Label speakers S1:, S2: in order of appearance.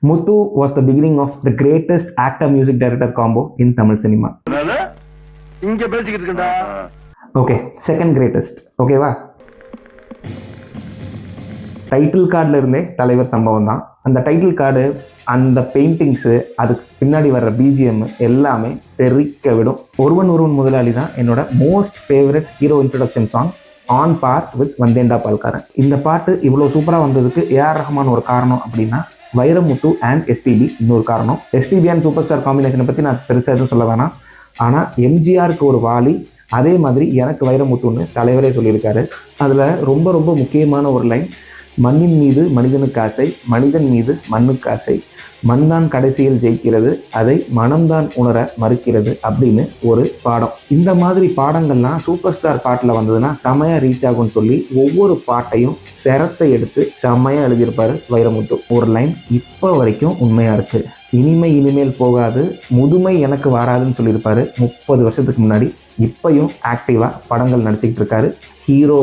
S1: Muthu was the beginning of the greatest actor-music director combo in Tamil cinema. Okay, second greatest. Okay, வா title கார்டில் இருந்தே தலைவர் சம்பவம் தான். அந்த டைட்டில் கார்டு, அந்த பெயிண்டிங்ஸு, அதுக்கு பின்னாடி வர்ற பிஜிஎம் எல்லாமே தெரிக்க விடும். ஒருவன் ஒருவன் முதலாளி தான் என்னோட most favourite hero introduction song, on par with வந்தேண்டா பால்காரன். இந்த பாட்டு இவ்வளோ சூப்பராக வந்ததுக்கு ஏஆர் ரஹ்மான் ஒரு காரணம் அப்படின்னா, வைரமுத்து அண்ட் எஸ்பிபி இன்னொரு காரணம். எஸ்பிபி அண்ட் சூப்பர் ஸ்டார் காம்பினேஷனை பற்றி நான் பெருசாக எதுவும் சொல்ல வேணாம். ஆனால் எம்ஜிஆருக்கு ஒரு வாலி, அதே மாதிரி எனக்கு வைரமுத்துன்னு தலைவரே சொல்லியிருக்காரு. அதில் ரொம்ப ரொம்ப முக்கியமான ஒரு லைன், மண்ணின் மீது மனிதனுக்கு ஆசை, மனிதன் மீது மண்ணுக்கு ஆசை, மண்தான் கடைசியில் ஜெயிக்கிறது, அதை மனம்தான் உணர மறுக்கிறது அப்படின்னு ஒரு பாடம். இந்த மாதிரி பாடங்கள்லாம் சூப்பர் ஸ்டார் பாட்டில் வந்ததுன்னா செமையாக ரீச் ஆகும்னு சொல்லி ஒவ்வொரு பாட்டையும் சிரத்தை எடுத்து செமையாக எழுதியிருப்பார் வைரமுத்து. ஒரு லைன் இப்போ வரைக்கும் உண்மையாக இருக்குது, இனிமை இனிமேல் போகாது, முதுமை எனக்கு வராதுன்னு சொல்லியிருப்பார் 30 வருஷத்துக்கு முன்னாடி. இப்பையும் ஆக்டிவாக படங்கள் நடிச்சிக்கிட்டு இருக்காரு. ஹீரோ